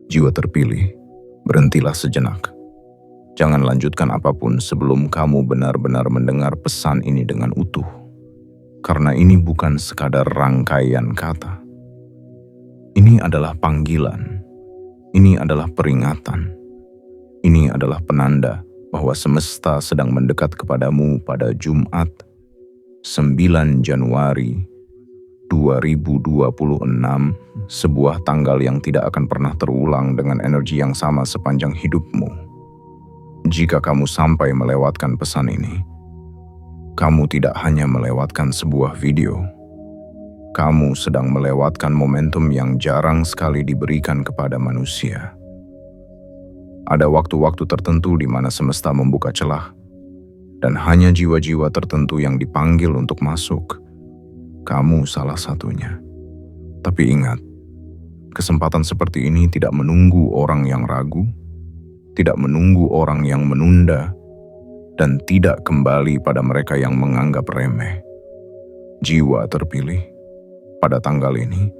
Jiwa terpilih, berhentilah sejenak. Jangan lanjutkan apapun sebelum kamu benar-benar mendengar pesan ini dengan utuh. Karena ini bukan sekadar rangkaian kata. Ini adalah panggilan. Ini adalah peringatan. Ini adalah penanda bahwa semesta sedang mendekat kepadamu pada Jumat 9 Januari 2026, sebuah tanggal yang tidak akan pernah terulang dengan energi yang sama sepanjang hidupmu. Jika kamu sampai melewatkan pesan ini, kamu tidak hanya melewatkan sebuah video. Kamu sedang melewatkan momentum yang jarang sekali diberikan kepada manusia. Ada waktu-waktu tertentu di mana semesta membuka celah, dan hanya jiwa-jiwa tertentu yang dipanggil untuk masuk. Kamu salah satunya. Tapi ingat, kesempatan seperti ini tidak menunggu orang yang ragu, tidak menunggu orang yang menunda, dan tidak kembali pada mereka yang menganggap remeh. Jiwa terpilih, pada tanggal ini,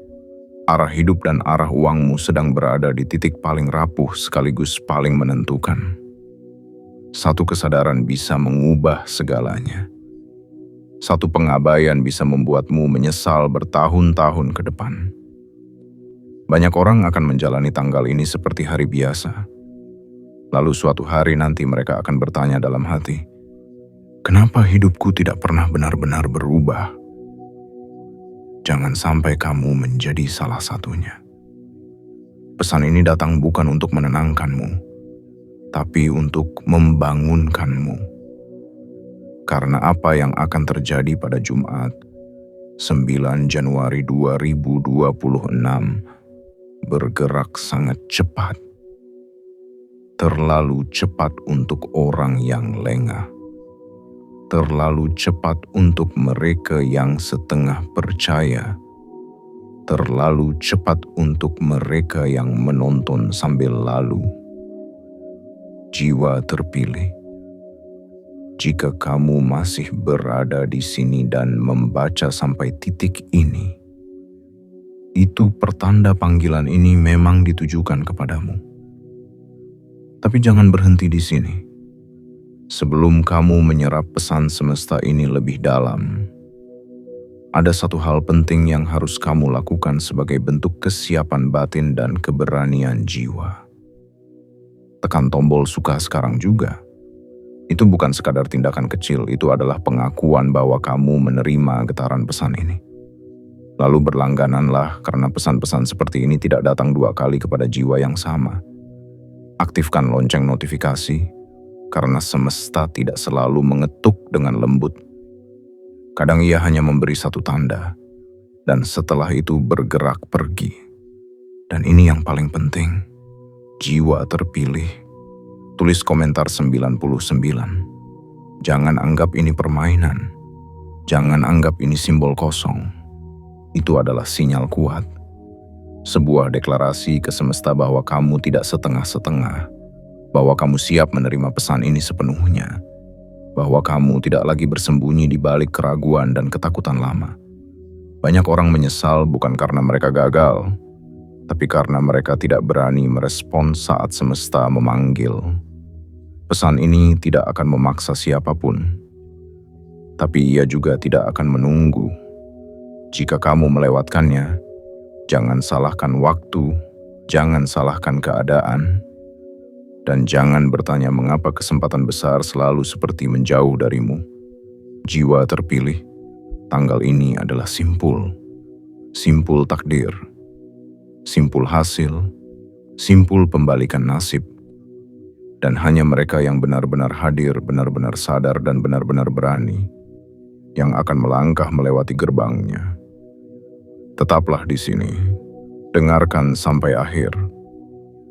arah hidup dan arah uangmu sedang berada di titik paling rapuh sekaligus paling menentukan. Satu kesadaran bisa mengubah segalanya. Satu pengabaian bisa membuatmu menyesal bertahun-tahun ke depan. Banyak orang akan menjalani tanggal ini seperti hari biasa. Lalu suatu hari nanti mereka akan bertanya dalam hati, "Kenapa hidupku tidak pernah benar-benar berubah?" Jangan sampai kamu menjadi salah satunya. Pesan ini datang bukan untuk menenangkanmu, tapi untuk membangunkanmu. Karena apa yang akan terjadi pada Jumat 9 Januari 2026 bergerak sangat cepat. Terlalu cepat untuk orang yang lengah. Terlalu cepat untuk mereka yang setengah percaya. Terlalu cepat untuk mereka yang menonton sambil lalu. Jiwa terpilih. Jika kamu masih berada di sini dan membaca sampai titik ini, itu pertanda panggilan ini memang ditujukan kepadamu. Tapi jangan berhenti di sini. Sebelum kamu menyerap pesan semesta ini lebih dalam, ada satu hal penting yang harus kamu lakukan sebagai bentuk kesiapan batin dan keberanian jiwa. Tekan tombol suka sekarang juga. Itu bukan sekadar tindakan kecil, itu adalah pengakuan bahwa kamu menerima getaran pesan ini. Lalu berlanggananlah karena pesan-pesan seperti ini tidak datang 2 kali kepada jiwa yang sama. Aktifkan lonceng notifikasi, karena semesta tidak selalu mengetuk dengan lembut. Kadang ia hanya memberi satu tanda, dan setelah itu bergerak pergi. Dan ini yang paling penting, jiwa terpilih. Tulis komentar 99. Jangan anggap ini permainan. Jangan anggap ini simbol kosong. Itu adalah sinyal kuat. Sebuah deklarasi ke semesta bahwa kamu tidak setengah-setengah. Bahwa kamu siap menerima pesan ini sepenuhnya. Bahwa kamu tidak lagi bersembunyi di balik keraguan dan ketakutan lama. Banyak orang menyesal bukan karena mereka gagal, tapi karena mereka tidak berani merespons saat semesta memanggil. Pesan ini tidak akan memaksa siapapun, tapi ia juga tidak akan menunggu. Jika kamu melewatkannya, jangan salahkan waktu, jangan salahkan keadaan, dan jangan bertanya mengapa kesempatan besar selalu seperti menjauh darimu. Jiwa terpilih, tanggal ini adalah simpul takdir, simpul hasil, simpul pembalikan nasib. Dan hanya mereka yang benar-benar hadir, benar-benar sadar, dan benar-benar berani yang akan melangkah melewati gerbangnya. Tetaplah di sini, dengarkan sampai akhir.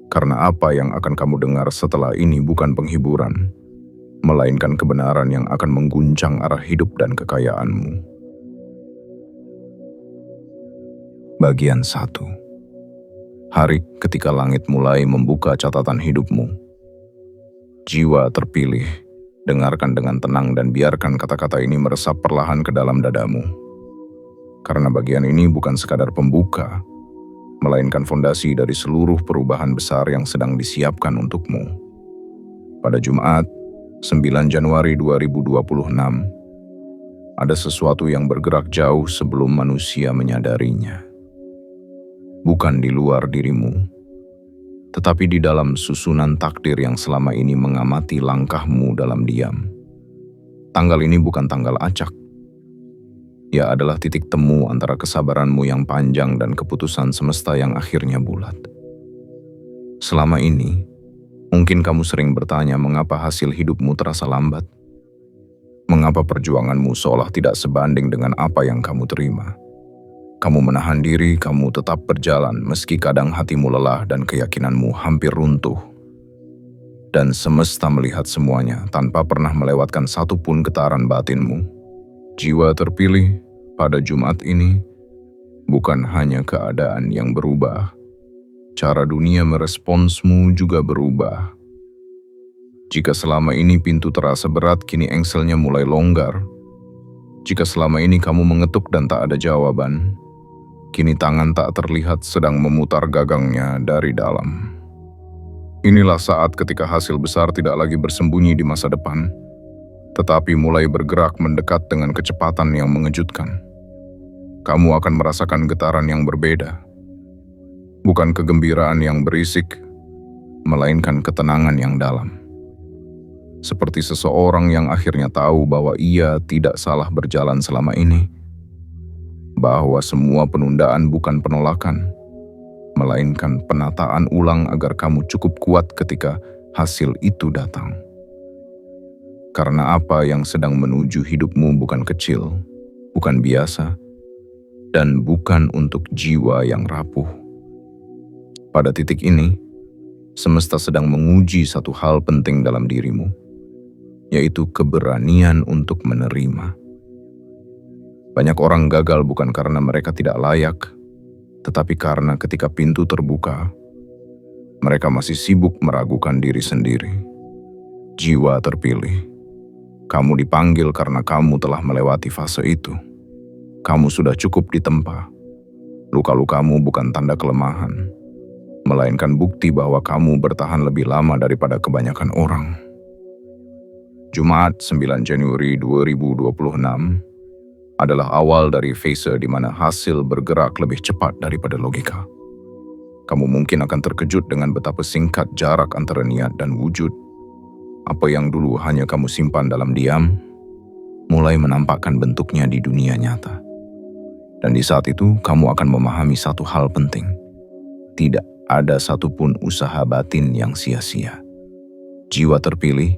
Karena apa yang akan kamu dengar setelah ini bukan penghiburan, melainkan kebenaran yang akan mengguncang arah hidup dan kekayaanmu. Bagian 1. Hari ketika langit mulai membuka catatan hidupmu. Jiwa terpilih, dengarkan dengan tenang dan biarkan kata-kata ini meresap perlahan ke dalam dadamu. Karena bagian ini bukan sekadar pembuka, melainkan fondasi dari seluruh perubahan besar yang sedang disiapkan untukmu. Pada Jumat, 9 Januari 2026, ada sesuatu yang bergerak jauh sebelum manusia menyadarinya. Bukan di luar dirimu, tetapi di dalam susunan takdir yang selama ini mengamati langkahmu dalam diam. Tanggal ini bukan tanggal acak. Ia adalah titik temu antara kesabaranmu yang panjang dan keputusan semesta yang akhirnya bulat. Selama ini, mungkin kamu sering bertanya mengapa hasil hidupmu terasa lambat. Mengapa perjuanganmu seolah tidak sebanding dengan apa yang kamu terima. Kamu menahan diri, kamu tetap berjalan meski kadang hatimu lelah dan keyakinanmu hampir runtuh. Dan semesta melihat semuanya tanpa pernah melewatkan satupun getaran batinmu. Jiwa terpilih pada Jumat ini bukan hanya keadaan yang berubah, cara dunia meresponsmu juga berubah. Jika selama ini pintu terasa berat, kini engselnya mulai longgar. Jika selama ini kamu mengetuk dan tak ada jawaban, kini tangan tak terlihat sedang memutar gagangnya dari dalam. Inilah saat ketika hasil besar tidak lagi bersembunyi di masa depan, tetapi mulai bergerak mendekat dengan kecepatan yang mengejutkan. Kamu akan merasakan getaran yang berbeda. Bukan kegembiraan yang berisik, melainkan ketenangan yang dalam. Seperti seseorang yang akhirnya tahu bahwa ia tidak salah berjalan selama ini. Bahwa semua penundaan bukan penolakan, melainkan penataan ulang agar kamu cukup kuat ketika hasil itu datang. Karena apa yang sedang menuju hidupmu bukan kecil, bukan biasa, dan bukan untuk jiwa yang rapuh. Pada titik ini, semesta sedang menguji satu hal penting dalam dirimu, yaitu keberanian untuk menerima. Banyak orang gagal bukan karena mereka tidak layak, tetapi karena ketika pintu terbuka, mereka masih sibuk meragukan diri sendiri. Jiwa terpilih. Kamu dipanggil karena kamu telah melewati fase itu. Kamu sudah cukup ditempa. Luka-lukamu bukan tanda kelemahan, melainkan bukti bahwa kamu bertahan lebih lama daripada kebanyakan orang. Jumat 9 Januari 2026 adalah awal dari fase di mana hasil bergerak lebih cepat daripada logika. Kamu mungkin akan terkejut dengan betapa singkat jarak antara niat dan wujud. Apa yang dulu hanya kamu simpan dalam diam, mulai menampakkan bentuknya di dunia nyata. Dan di saat itu, kamu akan memahami satu hal penting. Tidak ada satupun usaha batin yang sia-sia. Jiwa terpilih,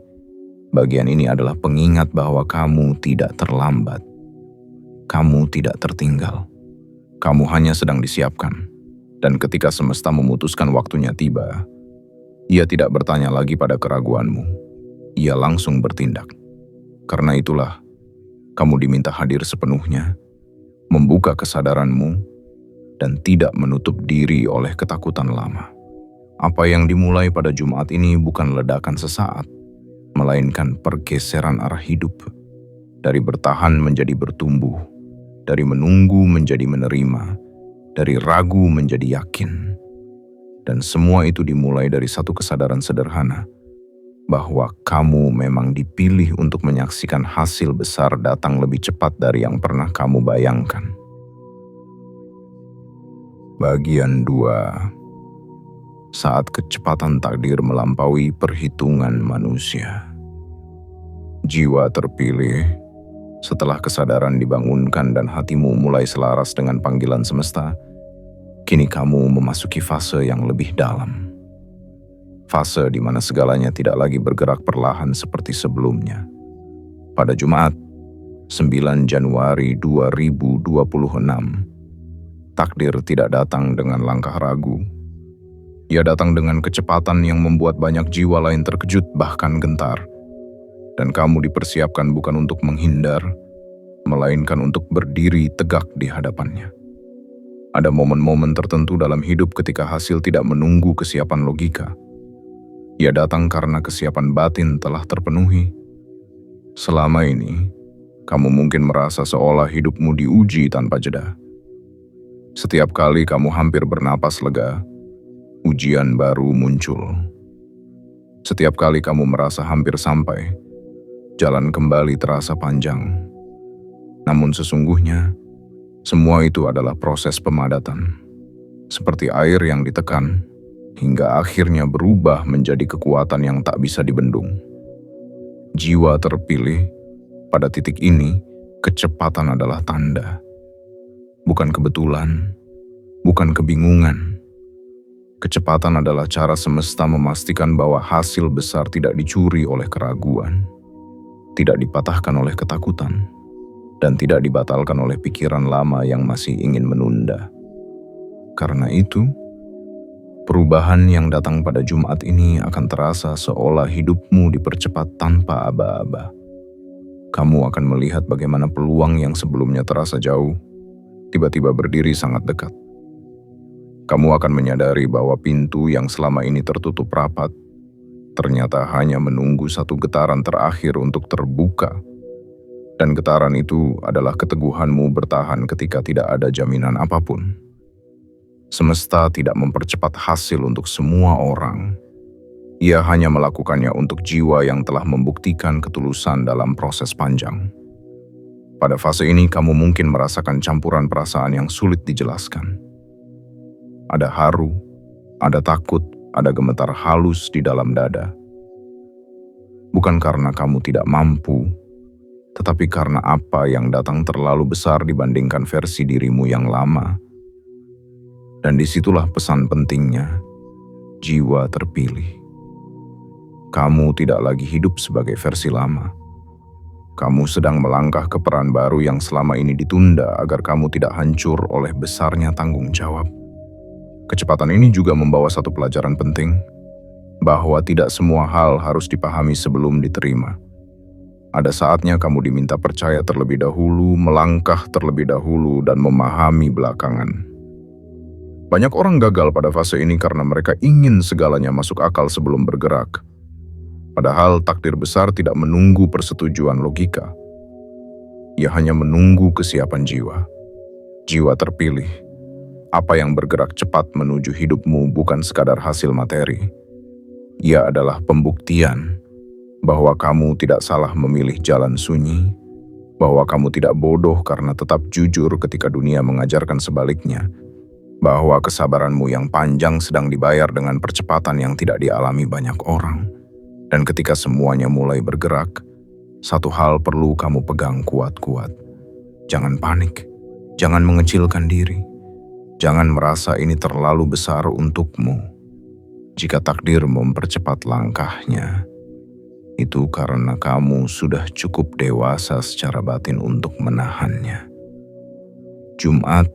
bagian ini adalah pengingat bahwa kamu tidak terlambat. Kamu tidak tertinggal. Kamu hanya sedang disiapkan. Dan ketika semesta memutuskan waktunya tiba, ia tidak bertanya lagi pada keraguanmu. Ia langsung bertindak. Karena itulah, kamu diminta hadir sepenuhnya, membuka kesadaranmu, dan tidak menutup diri oleh ketakutan lama. Apa yang dimulai pada Jumat ini bukan ledakan sesaat, melainkan pergeseran arah hidup. Dari bertahan menjadi bertumbuh, dari menunggu menjadi menerima, dari ragu menjadi yakin. Dan semua itu dimulai dari satu kesadaran sederhana, bahwa kamu memang dipilih untuk menyaksikan hasil besar datang lebih cepat dari yang pernah kamu bayangkan. Bagian 2. Saat kecepatan takdir melampaui perhitungan manusia. Jiwa terpilih, setelah kesadaran dibangunkan dan hatimu mulai selaras dengan panggilan semesta, kini kamu memasuki fase yang lebih dalam. Fase di mana segalanya tidak lagi bergerak perlahan seperti sebelumnya. Pada Jumat, 9 Januari 2026, takdir tidak datang dengan langkah ragu. Ia datang dengan kecepatan yang membuat banyak jiwa lain terkejut bahkan gentar. Dan kamu dipersiapkan bukan untuk menghindar, melainkan untuk berdiri tegak di hadapannya. Ada momen-momen tertentu dalam hidup ketika hasil tidak menunggu kesiapan logika. Ia datang karena kesiapan batin telah terpenuhi. Selama ini, kamu mungkin merasa seolah hidupmu diuji tanpa jeda. Setiap kali kamu hampir bernapas lega, ujian baru muncul. Setiap kali kamu merasa hampir sampai, jalan kembali terasa panjang. Namun sesungguhnya, semua itu adalah proses pemadatan. Seperti air yang ditekan, hingga akhirnya berubah menjadi kekuatan yang tak bisa dibendung. Jiwa terpilih, pada titik ini, kecepatan adalah tanda. Bukan kebetulan, bukan kebingungan. Kecepatan adalah cara semesta memastikan bahwa hasil besar tidak dicuri oleh keraguan, tidak dipatahkan oleh ketakutan, dan tidak dibatalkan oleh pikiran lama yang masih ingin menunda. Karena itu, perubahan yang datang pada Jumat ini akan terasa seolah hidupmu dipercepat tanpa aba-aba. Kamu akan melihat bagaimana peluang yang sebelumnya terasa jauh, tiba-tiba berdiri sangat dekat. Kamu akan menyadari bahwa pintu yang selama ini tertutup rapat, ternyata hanya menunggu satu getaran terakhir untuk terbuka. Dan getaran itu adalah keteguhanmu bertahan ketika tidak ada jaminan apapun. Semesta tidak mempercepat hasil untuk semua orang. Ia hanya melakukannya untuk jiwa yang telah membuktikan ketulusan dalam proses panjang. Pada fase ini kamu mungkin merasakan campuran perasaan yang sulit dijelaskan. Ada haru, ada takut, ada gemetar halus di dalam dada. Bukan karena kamu tidak mampu, tetapi karena apa yang datang terlalu besar dibandingkan versi dirimu yang lama. Dan disitulah pesan pentingnya, jiwa terpilih. Kamu tidak lagi hidup sebagai versi lama. Kamu sedang melangkah ke peran baru yang selama ini ditunda agar kamu tidak hancur oleh besarnya tanggung jawab. Kecepatan ini juga membawa satu pelajaran penting, bahwa tidak semua hal harus dipahami sebelum diterima. Ada saatnya kamu diminta percaya terlebih dahulu, melangkah terlebih dahulu, dan memahami belakangan. Banyak orang gagal pada fase ini karena mereka ingin segalanya masuk akal sebelum bergerak. Padahal takdir besar tidak menunggu persetujuan logika. Ia hanya menunggu kesiapan jiwa. Jiwa terpilih. Apa yang bergerak cepat menuju hidupmu bukan sekadar hasil materi. Ia adalah pembuktian bahwa kamu tidak salah memilih jalan sunyi, bahwa kamu tidak bodoh karena tetap jujur ketika dunia mengajarkan sebaliknya, bahwa kesabaranmu yang panjang sedang dibayar dengan percepatan yang tidak dialami banyak orang. Dan ketika semuanya mulai bergerak, satu hal perlu kamu pegang kuat-kuat. Jangan panik, jangan mengecilkan diri, jangan merasa ini terlalu besar untukmu. Jika takdir mempercepat langkahnya, itu karena kamu sudah cukup dewasa secara batin untuk menahannya. Jumat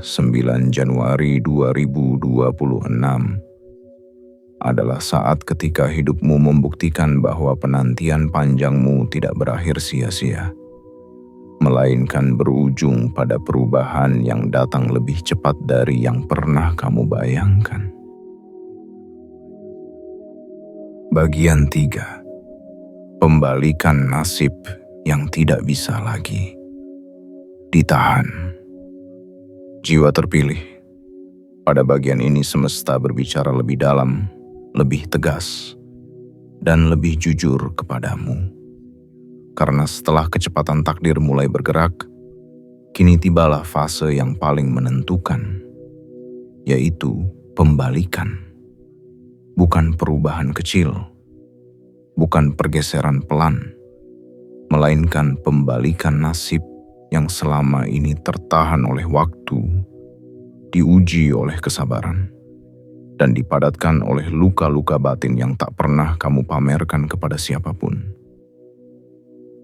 9 Januari 2026 adalah saat ketika hidupmu membuktikan bahwa penantian panjangmu tidak berakhir sia-sia, melainkan berujung pada perubahan yang datang lebih cepat dari yang pernah kamu bayangkan. Bagian 3. Pembalikan nasib yang tidak bisa lagi ditahan. Jiwa terpilih. Pada bagian ini semesta berbicara lebih dalam, lebih tegas, dan lebih jujur kepadamu. Karena setelah kecepatan takdir mulai bergerak, kini tibalah fase yang paling menentukan, yaitu pembalikan. Bukan perubahan kecil, bukan pergeseran pelan, melainkan pembalikan nasib yang selama ini tertahan oleh waktu, diuji oleh kesabaran, dan dipadatkan oleh luka-luka batin yang tak pernah kamu pamerkan kepada siapapun.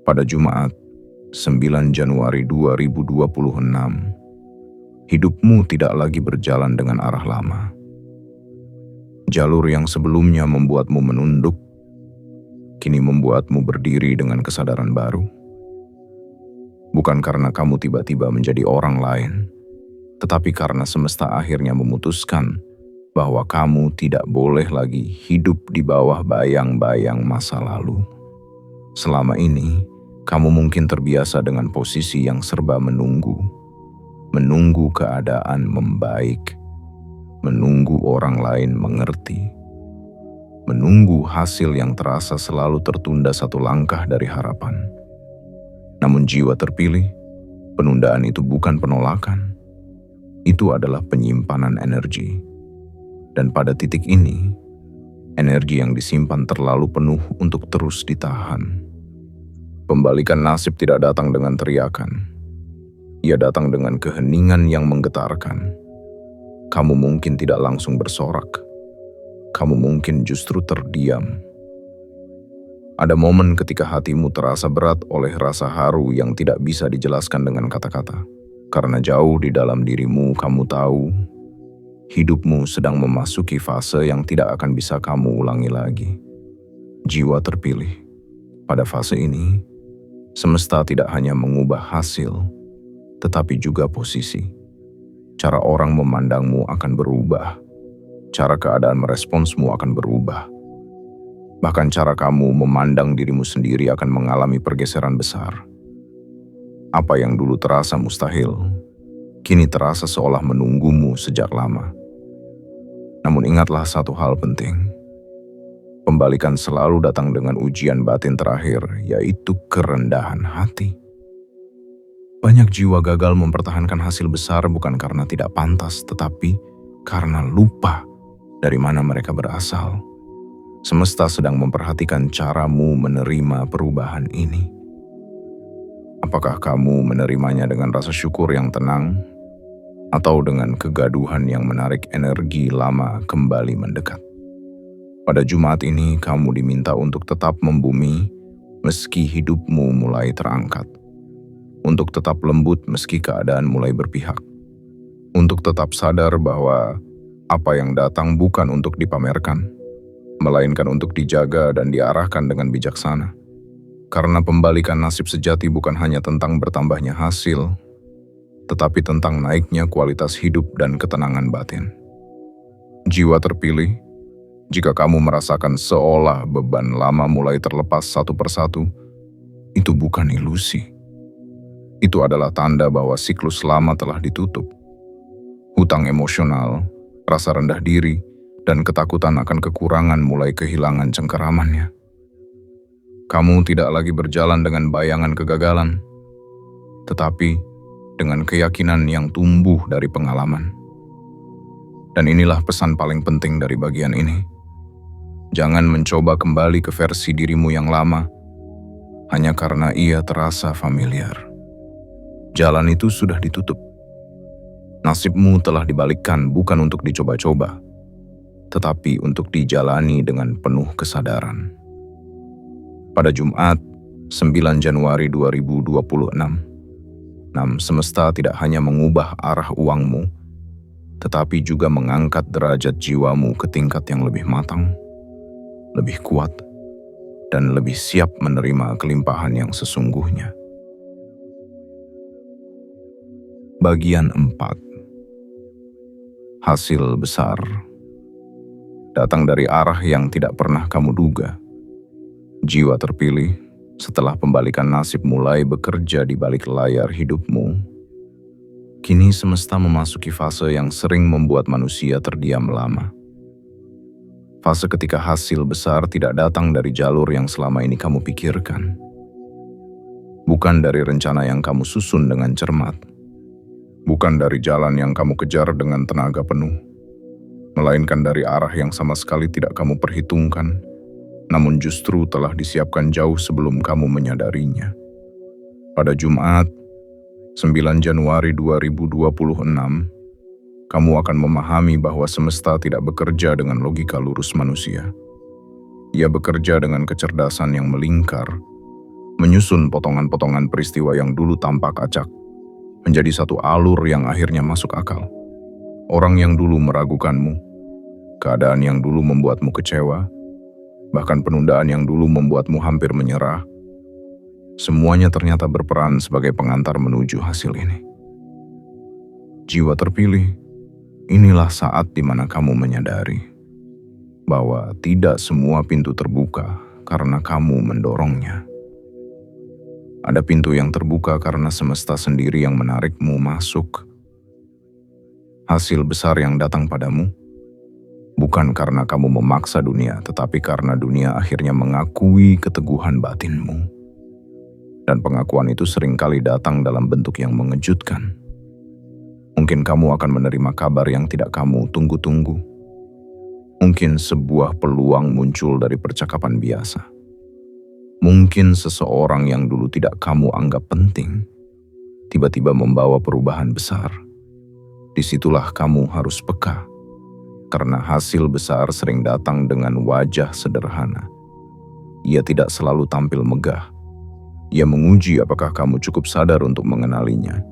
Pada Jumat, 9 Januari 2026, hidupmu tidak lagi berjalan dengan arah lama. Jalur yang sebelumnya membuatmu menunduk, kini membuatmu berdiri dengan kesadaran baru. Bukan karena kamu tiba-tiba menjadi orang lain, tetapi karena semesta akhirnya memutuskan bahwa kamu tidak boleh lagi hidup di bawah bayang-bayang masa lalu. Selama ini, kamu mungkin terbiasa dengan posisi yang serba menunggu. menunggu keadaan membaik, menunggu orang lain mengerti, menunggu hasil yang terasa selalu tertunda satu langkah dari harapan. Namun jiwa terpilih, penundaan itu bukan penolakan, itu adalah penyimpanan energi. Dan pada titik ini, energi yang disimpan terlalu penuh untuk terus ditahan. Pembalikan nasib tidak datang dengan teriakan. Ia datang dengan keheningan yang menggetarkan. Kamu mungkin tidak langsung bersorak. Kamu mungkin justru terdiam. Ada momen ketika hatimu terasa berat oleh rasa haru yang tidak bisa dijelaskan dengan kata-kata. Karena jauh di dalam dirimu kamu tahu, hidupmu sedang memasuki fase yang tidak akan bisa kamu ulangi lagi. Jiwa terpilih. Pada fase ini, semesta tidak hanya mengubah hasil, tetapi juga posisi. Cara orang memandangmu akan berubah. Cara keadaan meresponsmu akan berubah. Bahkan cara kamu memandang dirimu sendiri akan mengalami pergeseran besar. Apa yang dulu terasa mustahil, kini terasa seolah menunggumu sejak lama. Namun ingatlah satu hal penting. Pembalikan selalu datang dengan ujian batin terakhir, yaitu kerendahan hati. Banyak jiwa gagal mempertahankan hasil besar bukan karena tidak pantas, tetapi karena lupa dari mana mereka berasal. Semesta sedang memperhatikan caramu menerima perubahan ini. Apakah kamu menerimanya dengan rasa syukur yang tenang, atau dengan kegaduhan yang menarik energi lama kembali mendekat? Pada Jumat ini, kamu diminta untuk tetap membumi meski hidupmu mulai terangkat. Untuk tetap lembut meski keadaan mulai berpihak. Untuk tetap sadar bahwa apa yang datang bukan untuk dipamerkan, melainkan untuk dijaga dan diarahkan dengan bijaksana. Karena pembalikan nasib sejati bukan hanya tentang bertambahnya hasil, tetapi tentang naiknya kualitas hidup dan ketenangan batin. Jiwa terpilih, jika kamu merasakan seolah beban lama mulai terlepas satu persatu, itu bukan ilusi. Itu adalah tanda bahwa siklus lama telah ditutup. Hutang emosional, rasa rendah diri, dan ketakutan akan kekurangan mulai kehilangan cengkeramannya. Kamu tidak lagi berjalan dengan bayangan kegagalan, tetapi dengan keyakinan yang tumbuh dari pengalaman. Dan inilah pesan paling penting dari bagian ini. Jangan mencoba kembali ke versi dirimu yang lama, hanya karena ia terasa familiar. Jalan itu sudah ditutup. Nasibmu telah dibalikkan bukan untuk dicoba-coba, tetapi untuk dijalani dengan penuh kesadaran. Pada Jumat, 9 Januari 2026, semesta tidak hanya mengubah arah uangmu, tetapi juga mengangkat derajat jiwamu ke tingkat yang lebih matang, lebih kuat, dan lebih siap menerima kelimpahan yang sesungguhnya. Bagian 4. Hasil besar datang dari arah yang tidak pernah kamu duga. Jiwa terpilih, setelah pembalikan nasib mulai bekerja di balik layar hidupmu, kini semesta memasuki fase yang sering membuat manusia terdiam lama. Fase ketika hasil besar tidak datang dari jalur yang selama ini kamu pikirkan. Bukan dari rencana yang kamu susun dengan cermat. Bukan dari jalan yang kamu kejar dengan tenaga penuh, melainkan dari arah yang sama sekali tidak kamu perhitungkan, namun justru telah disiapkan jauh sebelum kamu menyadarinya. Pada Jumat, 9 Januari 2026, kamu akan memahami bahwa semesta tidak bekerja dengan logika lurus manusia. Ia bekerja dengan kecerdasan yang melingkar, menyusun potongan-potongan peristiwa yang dulu tampak acak, menjadi satu alur yang akhirnya masuk akal. Orang yang dulu meragukanmu, keadaan yang dulu membuatmu kecewa, bahkan penundaan yang dulu membuatmu hampir menyerah, semuanya ternyata berperan sebagai pengantar menuju hasil ini. Jiwa terpilih, inilah saat di mana kamu menyadari bahwa tidak semua pintu terbuka karena kamu mendorongnya. Ada pintu yang terbuka karena semesta sendiri yang menarikmu masuk. Hasil besar yang datang padamu bukan karena kamu memaksa dunia, tetapi karena dunia akhirnya mengakui keteguhan batinmu. Dan pengakuan itu seringkali datang dalam bentuk yang mengejutkan. Mungkin kamu akan menerima kabar yang tidak kamu tunggu-tunggu. Mungkin sebuah peluang muncul dari percakapan biasa. Mungkin seseorang yang dulu tidak kamu anggap penting, tiba-tiba membawa perubahan besar. Disitulah kamu harus peka, karena hasil besar sering datang dengan wajah sederhana. Ia tidak selalu tampil megah. Ia menguji apakah kamu cukup sadar untuk mengenalinya.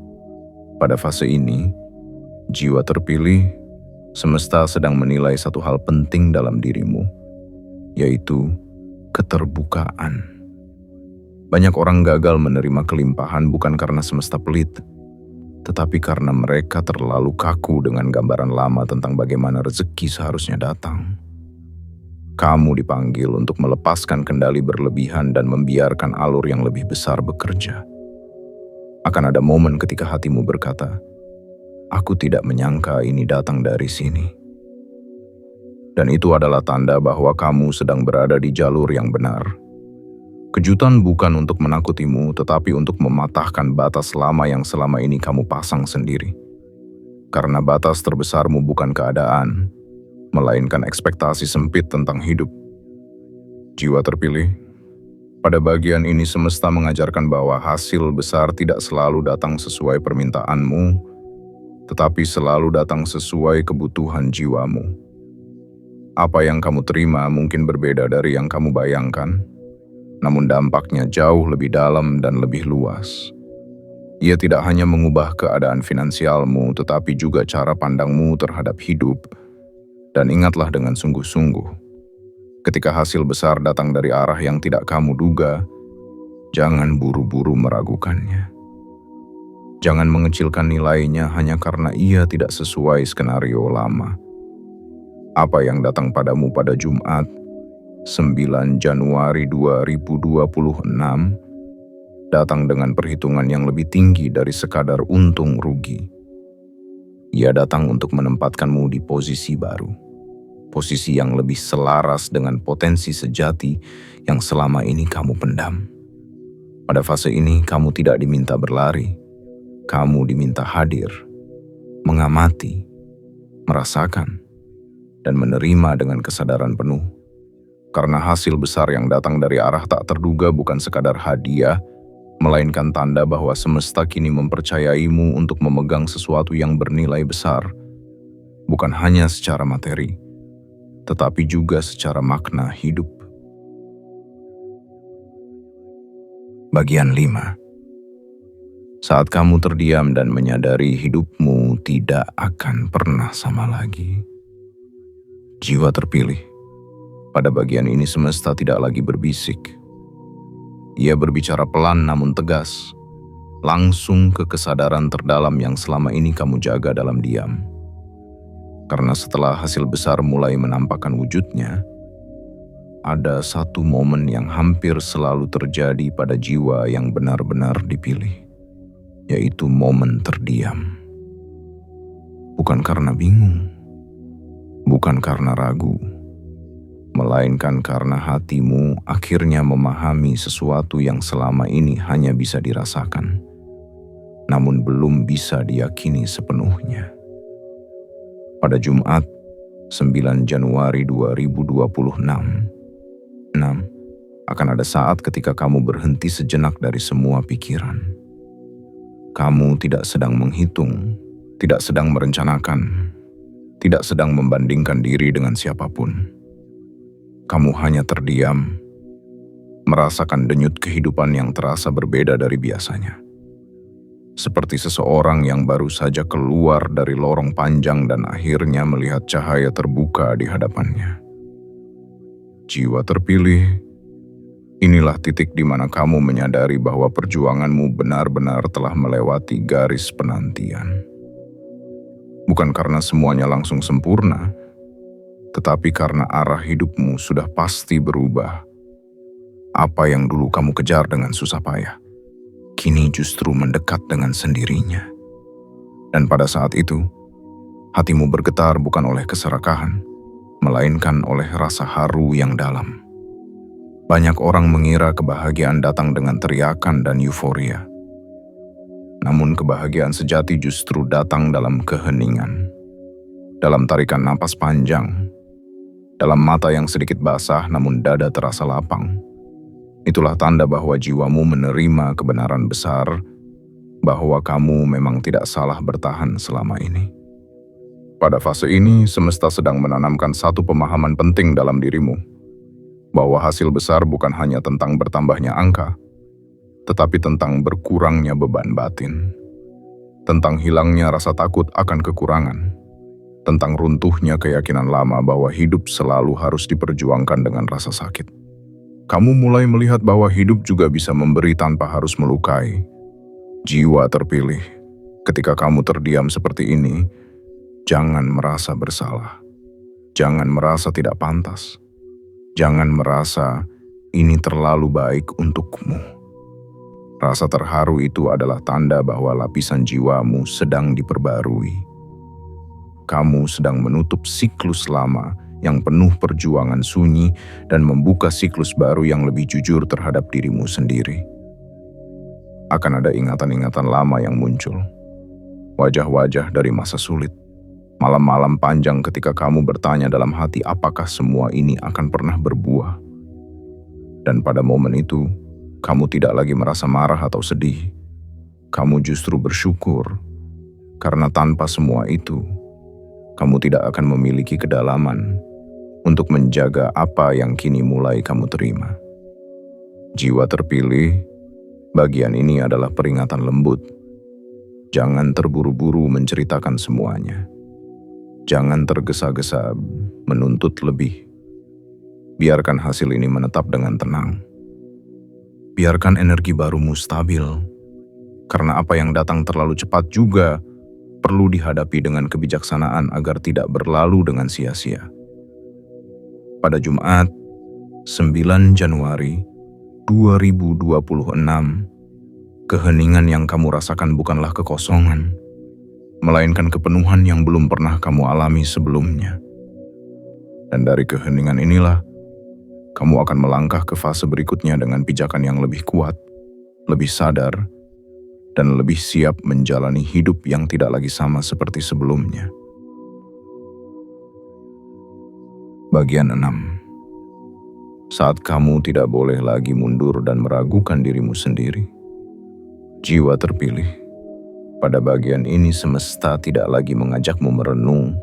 Pada fase ini, jiwa terpilih, semesta sedang menilai satu hal penting dalam dirimu, yaitu keterbukaan. Banyak orang gagal menerima kelimpahan bukan karena semesta pelit, tetapi karena mereka terlalu kaku dengan gambaran lama tentang bagaimana rezeki seharusnya datang. Kamu dipanggil untuk melepaskan kendali berlebihan dan membiarkan alur yang lebih besar bekerja. Akan ada momen ketika hatimu berkata, "Aku tidak menyangka ini datang dari sini." Dan itu adalah tanda bahwa kamu sedang berada di jalur yang benar. Kejutan bukan untuk menakutimu, tetapi untuk mematahkan batas lama yang selama ini kamu pasang sendiri. Karena batas terbesarmu bukan keadaan, melainkan ekspektasi sempit tentang hidup. Jiwa terpilih, pada bagian ini semesta mengajarkan bahwa hasil besar tidak selalu datang sesuai permintaanmu, tetapi selalu datang sesuai kebutuhan jiwamu. Apa yang kamu terima mungkin berbeda dari yang kamu bayangkan, namun dampaknya jauh lebih dalam dan lebih luas. Ia tidak hanya mengubah keadaan finansialmu, tetapi juga cara pandangmu terhadap hidup. Dan ingatlah dengan sungguh-sungguh, ketika hasil besar datang dari arah yang tidak kamu duga, jangan buru-buru meragukannya. Jangan mengecilkan nilainya hanya karena ia tidak sesuai skenario lama. Apa yang datang padamu pada Jumat, 9 Januari 2026, datang dengan perhitungan yang lebih tinggi dari sekadar untung rugi. Ia datang untuk menempatkanmu di posisi baru, posisi yang lebih selaras dengan potensi sejati yang selama ini kamu pendam. Pada fase ini, kamu tidak diminta berlari, kamu diminta hadir, mengamati, merasakan, dan menerima dengan kesadaran penuh. Karena hasil besar yang datang dari arah tak terduga bukan sekadar hadiah, melainkan tanda bahwa semesta kini mempercayaimu untuk memegang sesuatu yang bernilai besar, bukan hanya secara materi, tetapi juga secara makna hidup. Bagian 5. Saat kamu terdiam dan menyadari hidupmu tidak akan pernah sama lagi. Jiwa terpilih. Pada bagian ini semesta tidak lagi berbisik. Ia berbicara pelan namun tegas, langsung ke kesadaran terdalam yang selama ini kamu jaga dalam diam. Karena setelah hasil besar mulai menampakkan wujudnya, ada satu momen yang hampir selalu terjadi pada jiwa yang benar-benar dipilih, yaitu momen terdiam. Bukan karena bingung, bukan karena ragu, melainkan karena hatimu akhirnya memahami sesuatu yang selama ini hanya bisa dirasakan, namun belum bisa diyakini sepenuhnya. Pada Jumat, 9 Januari 2026, akan ada saat ketika kamu berhenti sejenak dari semua pikiran. Kamu tidak sedang menghitung, tidak sedang merencanakan, tidak sedang membandingkan diri dengan siapapun. Kamu hanya terdiam, merasakan denyut kehidupan yang terasa berbeda dari biasanya. Seperti seseorang yang baru saja keluar dari lorong panjang dan akhirnya melihat cahaya terbuka di hadapannya. Jiwa terpilih, inilah titik di mana kamu menyadari bahwa perjuanganmu benar-benar telah melewati garis penantian. Bukan karena semuanya langsung sempurna, tetapi karena arah hidupmu sudah pasti berubah. Apa yang dulu kamu kejar dengan susah payah, kini justru mendekat dengan sendirinya. Dan pada saat itu, Hatimu bergetar bukan oleh keserakahan, melainkan oleh rasa haru yang dalam. Banyak orang mengira kebahagiaan datang dengan teriakan dan euforia. Namun kebahagiaan sejati justru datang dalam keheningan, dalam tarikan napas panjang, dalam mata yang sedikit basah namun dada terasa lapang. Itulah tanda bahwa jiwamu menerima kebenaran besar, bahwa kamu memang tidak salah bertahan selama ini. Pada fase ini, semesta sedang menanamkan satu pemahaman penting dalam dirimu, bahwa hasil besar bukan hanya tentang bertambahnya angka, tetapi tentang berkurangnya beban batin, tentang hilangnya rasa takut akan kekurangan, tentang runtuhnya keyakinan lama bahwa hidup selalu harus diperjuangkan dengan rasa sakit. Kamu mulai melihat bahwa hidup juga bisa memberi tanpa harus melukai. Jiwa terpilih, ketika kamu terdiam seperti ini, jangan merasa bersalah. Jangan merasa tidak pantas. Jangan merasa ini terlalu baik untukmu. Rasa terharu itu adalah tanda bahwa lapisan jiwamu sedang diperbarui. Kamu sedang menutup siklus lama yang penuh perjuangan sunyi dan membuka siklus baru yang lebih jujur terhadap dirimu sendiri. Akan ada ingatan-ingatan lama yang muncul. Wajah-wajah dari masa sulit. Malam-malam panjang ketika kamu bertanya dalam hati apakah semua ini akan pernah berbuah. Dan pada momen itu, kamu tidak lagi merasa marah atau sedih. Kamu justru bersyukur, karena tanpa semua itu, kamu tidak akan memiliki kedalaman untuk menjaga apa yang kini mulai kamu terima. Jiwa terpilih, bagian ini adalah peringatan lembut. Jangan terburu-buru menceritakan semuanya. Jangan tergesa-gesa menuntut lebih. Biarkan hasil ini menetap dengan tenang. Biarkan energi barumu stabil, karena apa yang datang terlalu cepat juga perlu dihadapi dengan kebijaksanaan agar tidak berlalu dengan sia-sia. Pada Jumat, 9 Januari 2026, keheningan yang kamu rasakan bukanlah kekosongan, melainkan kepenuhan yang belum pernah kamu alami sebelumnya. Dan dari keheningan inilah, kamu akan melangkah ke fase berikutnya dengan pijakan yang lebih kuat, lebih sadar, dan lebih siap menjalani hidup yang tidak lagi sama seperti sebelumnya. Bagian 6. Saat kamu tidak boleh lagi mundur dan meragukan dirimu sendiri. Jiwa terpilih. Pada bagian ini semesta tidak lagi mengajakmu merenung,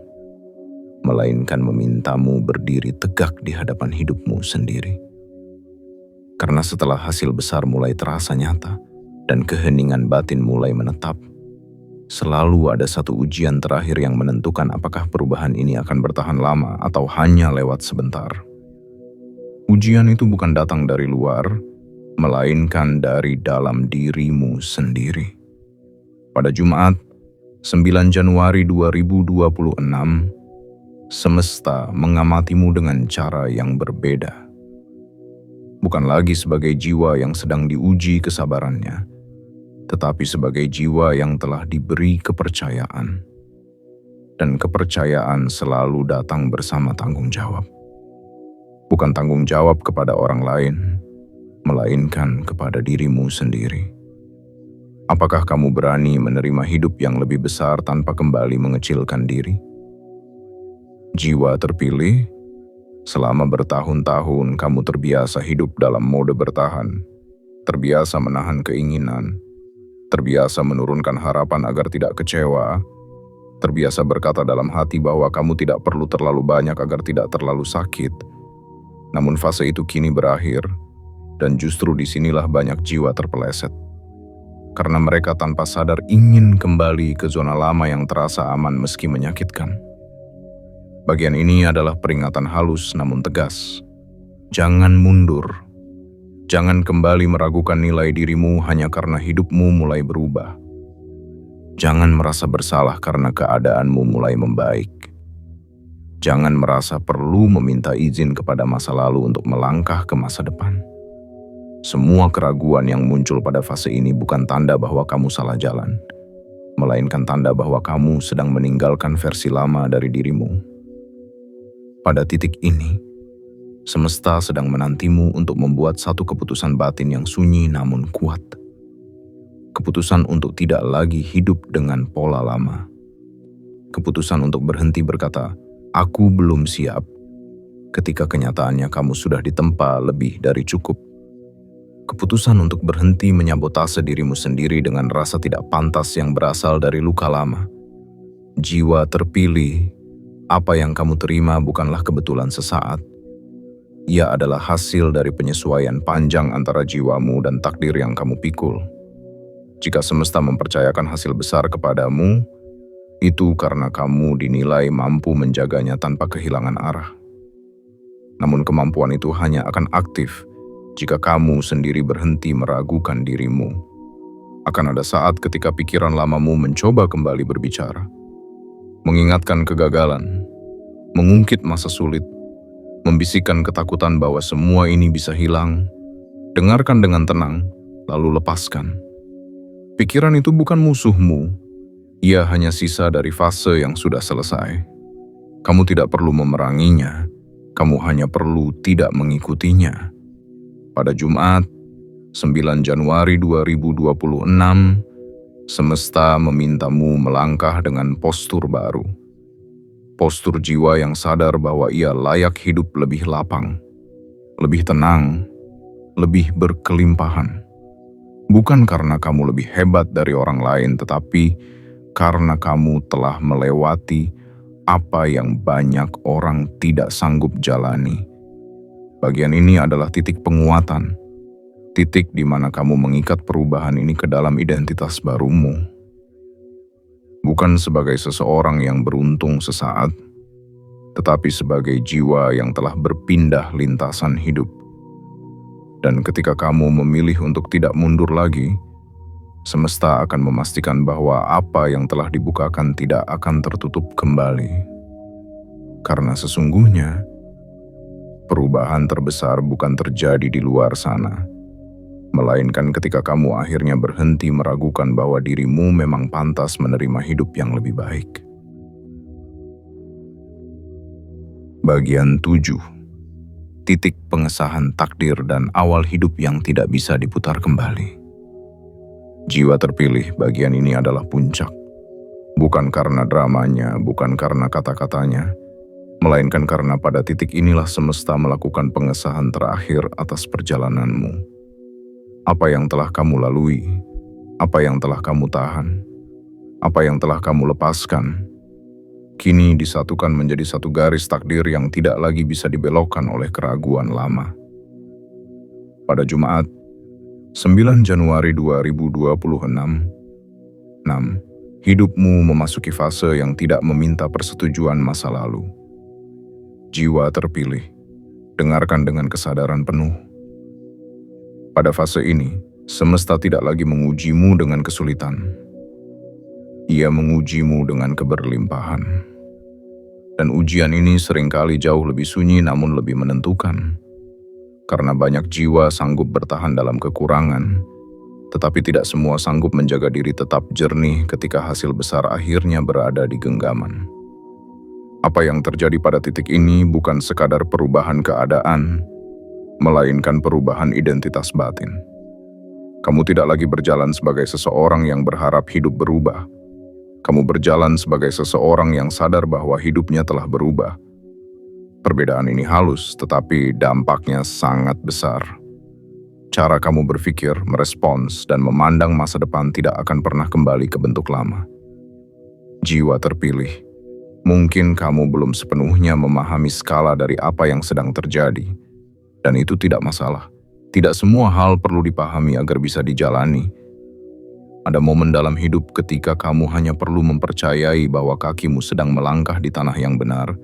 melainkan memintamu berdiri tegak di hadapan hidupmu sendiri. Karena setelah hasil besar mulai terasa nyata dan keheningan batin mulai menetap, selalu ada satu ujian terakhir yang menentukan apakah perubahan ini akan bertahan lama atau hanya lewat sebentar. Ujian itu bukan datang dari luar, melainkan dari dalam dirimu sendiri. Pada Jumat, 9 Januari 2026, semesta mengamatimu dengan cara yang berbeda. Bukan lagi sebagai jiwa yang sedang diuji kesabarannya, tetapi sebagai jiwa yang telah diberi kepercayaan. Dan kepercayaan selalu datang bersama tanggung jawab. Bukan tanggung jawab kepada orang lain, melainkan kepada dirimu sendiri. Apakah kamu berani menerima hidup yang lebih besar tanpa kembali mengecilkan diri? Jiwa terpilih, selama bertahun-tahun kamu terbiasa hidup dalam mode bertahan, terbiasa menahan keinginan, terbiasa menurunkan harapan agar tidak kecewa, terbiasa berkata dalam hati bahwa kamu tidak perlu terlalu banyak agar tidak terlalu sakit. Namun fase itu kini berakhir, dan justru disinilah banyak jiwa terpeleset. Karena mereka tanpa sadar ingin kembali ke zona lama yang terasa aman meski menyakitkan. Bagian ini adalah peringatan halus namun tegas. Jangan mundur. Jangan kembali meragukan nilai dirimu hanya karena hidupmu mulai berubah. Jangan merasa bersalah karena keadaanmu mulai membaik. Jangan merasa perlu meminta izin kepada masa lalu untuk melangkah ke masa depan. Semua keraguan yang muncul pada fase ini bukan tanda bahwa kamu salah jalan. melainkan tanda bahwa kamu sedang meninggalkan versi lama dari dirimu. Pada titik ini, semesta sedang menantimu untuk membuat satu keputusan batin yang sunyi namun kuat. Keputusan untuk tidak lagi hidup dengan pola lama. Keputusan untuk berhenti berkata, "Aku belum siap," ketika kenyataannya kamu sudah ditempa lebih dari cukup. Keputusan untuk berhenti menyabotase dirimu sendiri dengan rasa tidak pantas yang berasal dari luka lama. Jiwa terpilih, apa yang kamu terima bukanlah kebetulan sesaat. Ia adalah hasil dari penyesuaian panjang antara jiwamu dan takdir yang kamu pikul. Jika semesta mempercayakan hasil besar kepadamu, itu karena kamu dinilai mampu menjaganya tanpa kehilangan arah. Namun kemampuan itu hanya akan aktif jika kamu sendiri berhenti meragukan dirimu. Akan ada saat ketika pikiran lamamu mencoba kembali berbicara, mengingatkan kegagalan, mengungkit masa sulit, membisikkan ketakutan bahwa semua ini bisa hilang. Dengarkan dengan tenang, lalu lepaskan. Pikiran itu bukan musuhmu, ia hanya sisa dari fase yang sudah selesai. Kamu tidak perlu memeranginya, kamu hanya perlu tidak mengikutinya. Pada Jumat, 9 Januari 2026, semesta memintamu melangkah dengan postur baru. Postur jiwa yang sadar bahwa ia layak hidup lebih lapang, lebih tenang, lebih berkelimpahan. Bukan karena kamu lebih hebat dari orang lain, tetapi karena kamu telah melewati apa yang banyak orang tidak sanggup jalani. Bagian ini adalah titik penguatan, titik di mana kamu mengikat perubahan ini ke dalam identitas barumu. Bukan sebagai seseorang yang beruntung sesaat, tetapi sebagai jiwa yang telah berpindah lintasan hidup. Dan ketika kamu memilih untuk tidak mundur lagi, semesta akan memastikan bahwa apa yang telah dibukakan tidak akan tertutup kembali. Karena sesungguhnya, perubahan terbesar bukan terjadi di luar sana, melainkan ketika kamu akhirnya berhenti meragukan bahwa dirimu memang pantas menerima hidup yang lebih baik. Bagian 7. Titik pengesahan takdir dan awal hidup yang tidak bisa diputar kembali. Jiwa terpilih, bagian ini adalah puncak. Bukan karena dramanya, bukan karena kata-katanya, melainkan karena pada titik inilah semesta melakukan pengesahan terakhir atas perjalananmu. Apa yang telah kamu lalui, apa yang telah kamu tahan, apa yang telah kamu lepaskan, kini disatukan menjadi satu garis takdir yang tidak lagi bisa dibelokkan oleh keraguan lama. Pada Jumat, 9 Januari 2026, hidupmu memasuki fase yang tidak meminta persetujuan masa lalu. Jiwa terpilih, dengarkan dengan kesadaran penuh. Pada fase ini, semesta tidak lagi mengujimu dengan kesulitan. Ia mengujimu dengan keberlimpahan. Dan ujian ini seringkali jauh lebih sunyi namun lebih menentukan. Karena banyak jiwa sanggup bertahan dalam kekurangan, tetapi tidak semua sanggup menjaga diri tetap jernih ketika hasil besar akhirnya berada di genggaman. Apa yang terjadi pada titik ini bukan sekadar perubahan keadaan, melainkan perubahan identitas batin. Kamu tidak lagi berjalan sebagai seseorang yang berharap hidup berubah. Kamu berjalan sebagai seseorang yang sadar bahwa hidupnya telah berubah. Perbedaan ini halus, tetapi dampaknya sangat besar. Cara kamu berpikir, merespons, dan memandang masa depan tidak akan pernah kembali ke bentuk lama. Jiwa terpilih, mungkin kamu belum sepenuhnya memahami skala dari apa yang sedang terjadi. Dan itu tidak masalah. Tidak semua hal perlu dipahami agar bisa dijalani. Ada momen dalam hidup ketika kamu hanya perlu mempercayai bahwa kakimu sedang melangkah di tanah yang benar,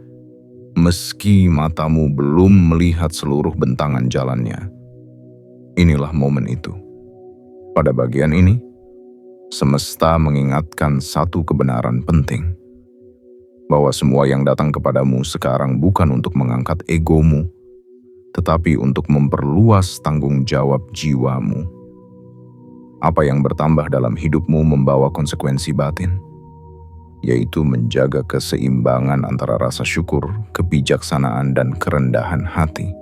meski matamu belum melihat seluruh bentangan jalannya. Inilah momen itu. Pada bagian ini, semesta mengingatkan satu kebenaran penting, bahwa semua yang datang kepadamu sekarang bukan untuk mengangkat egomu, tetapi untuk memperluas tanggung jawab jiwamu. Apa yang bertambah dalam hidupmu membawa konsekuensi batin, yaitu menjaga keseimbangan antara rasa syukur, kebijaksanaan, dan kerendahan hati.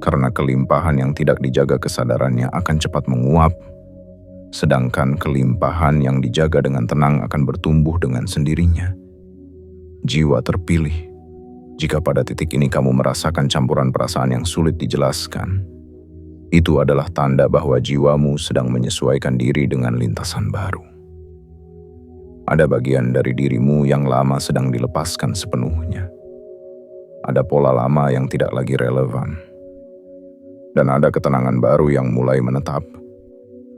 Karena kelimpahan yang tidak dijaga kesadarannya akan cepat menguap, sedangkan kelimpahan yang dijaga dengan tenang akan bertumbuh dengan sendirinya. Jiwa terpilih, jika pada titik ini kamu merasakan campuran perasaan yang sulit dijelaskan, itu adalah tanda bahwa jiwamu sedang menyesuaikan diri dengan lintasan baru. Ada bagian dari dirimu yang lama sedang dilepaskan sepenuhnya. Ada pola lama yang tidak lagi relevan. Dan ada ketenangan baru yang mulai menetap,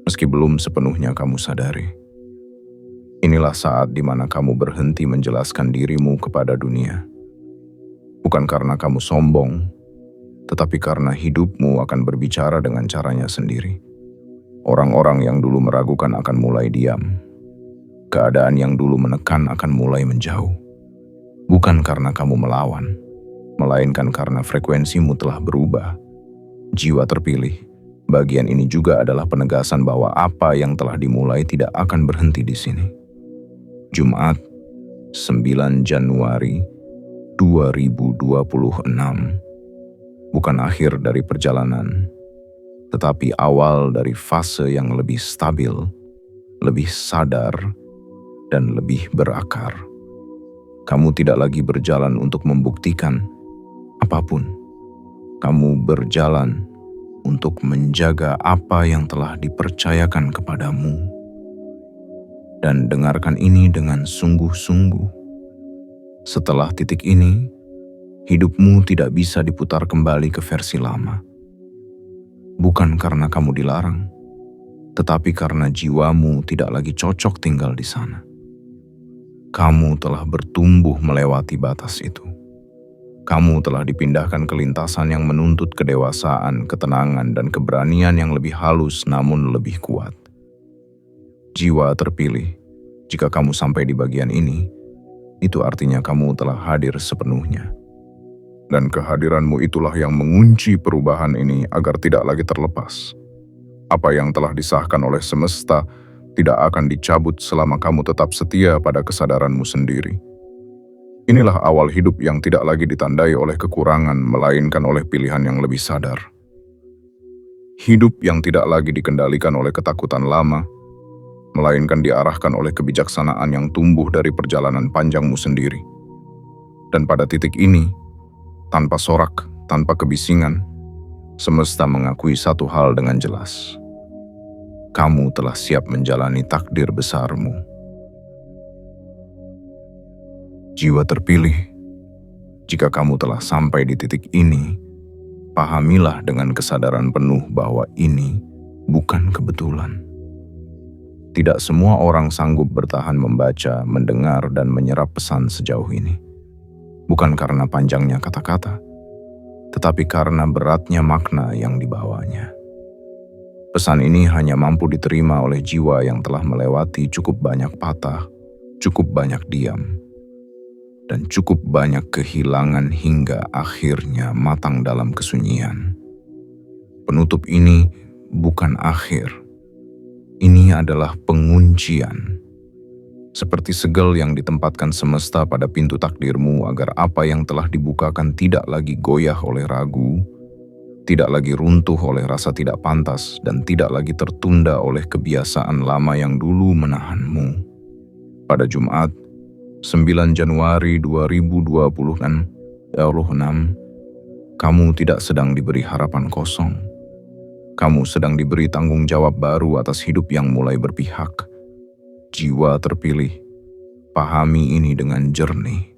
meski belum sepenuhnya kamu sadari. Inilah saat di mana kamu berhenti menjelaskan dirimu kepada dunia. Bukan karena kamu sombong, tetapi karena hidupmu akan berbicara dengan caranya sendiri. Orang-orang yang dulu meragukan akan mulai diam. Keadaan yang dulu menekan akan mulai menjauh. Bukan karena kamu melawan, melainkan karena frekuensimu telah berubah. Jiwa terpilih, bagian ini juga adalah penegasan bahwa apa yang telah dimulai tidak akan berhenti di sini. Jumat, 9 Januari 2026, bukan akhir dari perjalanan, tetapi awal dari fase yang lebih stabil, lebih sadar, dan lebih berakar. Kamu tidak lagi berjalan untuk membuktikan apapun. Kamu berjalan untuk menjaga apa yang telah dipercayakan kepadamu. Dan dengarkan ini dengan sungguh-sungguh. Setelah titik ini, hidupmu tidak bisa diputar kembali ke versi lama. Bukan karena kamu dilarang, tetapi karena jiwamu tidak lagi cocok tinggal di sana. Kamu telah bertumbuh melewati batas itu. Kamu telah dipindahkan ke lintasan yang menuntut kedewasaan, ketenangan, dan keberanian yang lebih halus namun lebih kuat. Jiwa terpilih, jika kamu sampai di bagian ini, itu artinya kamu telah hadir sepenuhnya. Dan kehadiranmu itulah yang mengunci perubahan ini agar tidak lagi terlepas. Apa yang telah disahkan oleh semesta tidak akan dicabut selama kamu tetap setia pada kesadaranmu sendiri. Inilah awal hidup yang tidak lagi ditandai oleh kekurangan, melainkan oleh pilihan yang lebih sadar. Hidup yang tidak lagi dikendalikan oleh ketakutan lama, melainkan diarahkan oleh kebijaksanaan yang tumbuh dari perjalanan panjangmu sendiri. Dan pada titik ini, tanpa sorak, tanpa kebisingan, semesta mengakui satu hal dengan jelas. Kamu telah siap menjalani takdir besarmu. Jiwa terpilih, jika kamu telah sampai di titik ini, pahamilah dengan kesadaran penuh bahwa ini bukan kebetulan. Tidak semua orang sanggup bertahan membaca, mendengar, dan menyerap pesan sejauh ini. Bukan karena panjangnya kata-kata, tetapi karena beratnya makna yang dibawanya. Pesan ini hanya mampu diterima oleh jiwa yang telah melewati cukup banyak patah, cukup banyak diam, dan cukup banyak kehilangan hingga akhirnya matang dalam kesunyian. Penutup ini bukan akhir. Ini adalah penguncian. Seperti segel yang ditempatkan semesta pada pintu takdirmu agar apa yang telah dibukakan tidak lagi goyah oleh ragu, tidak lagi runtuh oleh rasa tidak pantas, dan tidak lagi tertunda oleh kebiasaan lama yang dulu menahanmu. Pada Jumat, 9 Januari 2026, kamu tidak sedang diberi harapan kosong. Kamu sedang diberi tanggung jawab baru atas hidup yang mulai berpihak. Jiwa terpilih, pahami ini dengan jernih.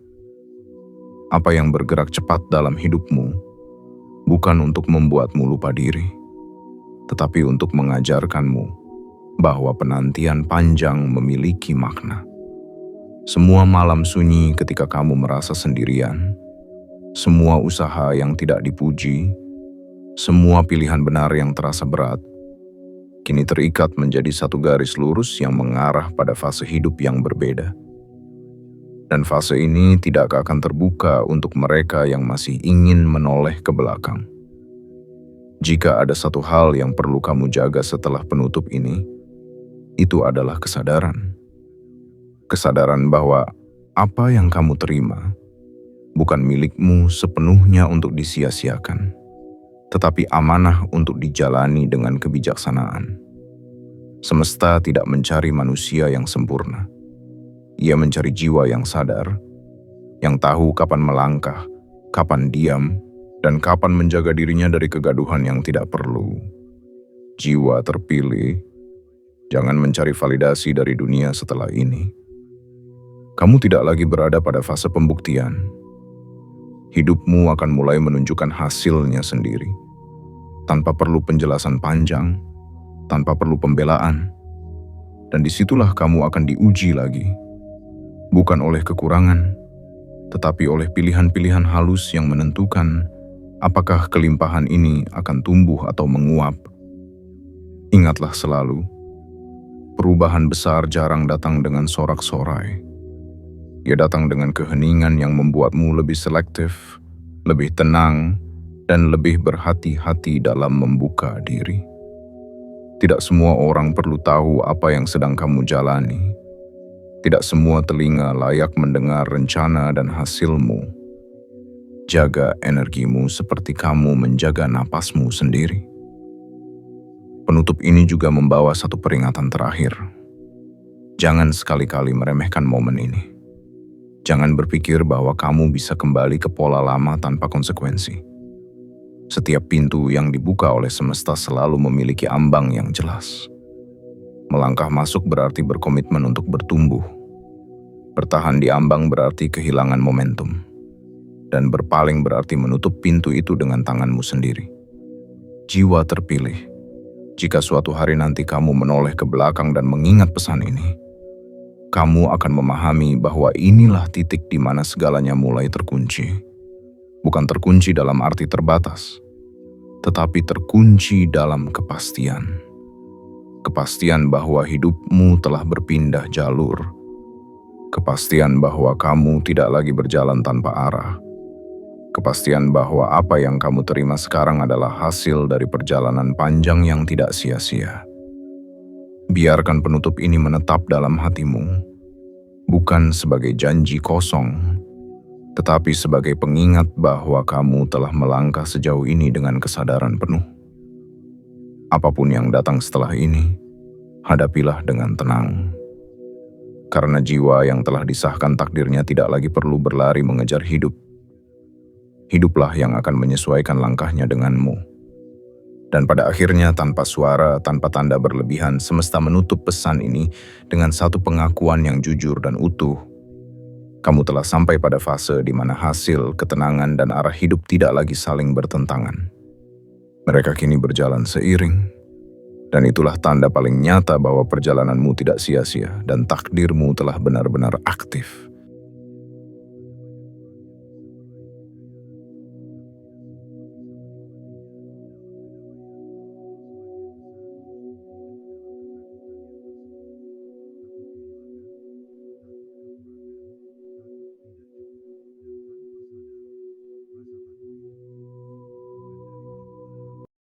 Apa yang bergerak cepat dalam hidupmu bukan untuk membuatmu lupa diri, tetapi untuk mengajarkanmu bahwa penantian panjang memiliki makna. Semua malam sunyi ketika kamu merasa sendirian, semua usaha yang tidak dipuji, semua pilihan benar yang terasa berat, kini terikat menjadi satu garis lurus yang mengarah pada fase hidup yang berbeda. Dan fase ini tidak akan terbuka untuk mereka yang masih ingin menoleh ke belakang. Jika ada satu hal yang perlu kamu jaga setelah penutup ini, itu adalah kesadaran. Kesadaran bahwa apa yang kamu terima bukan milikmu sepenuhnya untuk disia-siakan, tetapi amanah untuk dijalani dengan kebijaksanaan. Semesta tidak mencari manusia yang sempurna. Ia mencari jiwa yang sadar, yang tahu kapan melangkah, kapan diam, dan kapan menjaga dirinya dari kegaduhan yang tidak perlu. Jiwa terpilih, jangan mencari validasi dari dunia setelah ini. Kamu tidak lagi berada pada fase pembuktian. Hidupmu akan mulai menunjukkan hasilnya sendiri, tanpa perlu penjelasan panjang, tanpa perlu pembelaan. Dan disitulah kamu akan diuji lagi, bukan oleh kekurangan, tetapi oleh pilihan-pilihan halus yang menentukan apakah kelimpahan ini akan tumbuh atau menguap. Ingatlah selalu, perubahan besar jarang datang dengan sorak-sorai. Ia datang dengan keheningan yang membuatmu lebih selektif, lebih tenang, dan lebih berhati-hati dalam membuka diri. Tidak semua orang perlu tahu apa yang sedang kamu jalani. Tidak semua telinga layak mendengar rencana dan hasilmu. Jaga energimu seperti kamu menjaga napasmu sendiri. Penutup ini juga membawa satu peringatan terakhir. Jangan sekali-kali meremehkan momen ini. Jangan berpikir bahwa kamu bisa kembali ke pola lama tanpa konsekuensi. Setiap pintu yang dibuka oleh semesta selalu memiliki ambang yang jelas. Melangkah masuk berarti berkomitmen untuk bertumbuh. Bertahan di ambang berarti kehilangan momentum. Dan berpaling berarti menutup pintu itu dengan tanganmu sendiri. Jiwa terpilih, jika suatu hari nanti kamu menoleh ke belakang dan mengingat pesan ini, kamu akan memahami bahwa inilah titik di mana segalanya mulai terkunci. Bukan terkunci dalam arti terbatas, tetapi terkunci dalam kepastian. Kepastian bahwa hidupmu telah berpindah jalur. Kepastian bahwa kamu tidak lagi berjalan tanpa arah. Kepastian bahwa apa yang kamu terima sekarang adalah hasil dari perjalanan panjang yang tidak sia-sia. Biarkan penutup ini menetap dalam hatimu, bukan sebagai janji kosong, tetapi sebagai pengingat bahwa kamu telah melangkah sejauh ini dengan kesadaran penuh. Apapun yang datang setelah ini, hadapilah dengan tenang. Karena jiwa yang telah disahkan takdirnya tidak lagi perlu berlari mengejar hidup. Hiduplah yang akan menyesuaikan langkahnya denganmu. Dan pada akhirnya tanpa suara, tanpa tanda berlebihan, semesta menutup pesan ini dengan satu pengakuan yang jujur dan utuh. Kamu telah sampai pada fase di mana hasil, ketenangan, dan arah hidup tidak lagi saling bertentangan. Mereka kini berjalan seiring. Dan itulah tanda paling nyata bahwa perjalananmu tidak sia-sia dan takdirmu telah benar-benar aktif.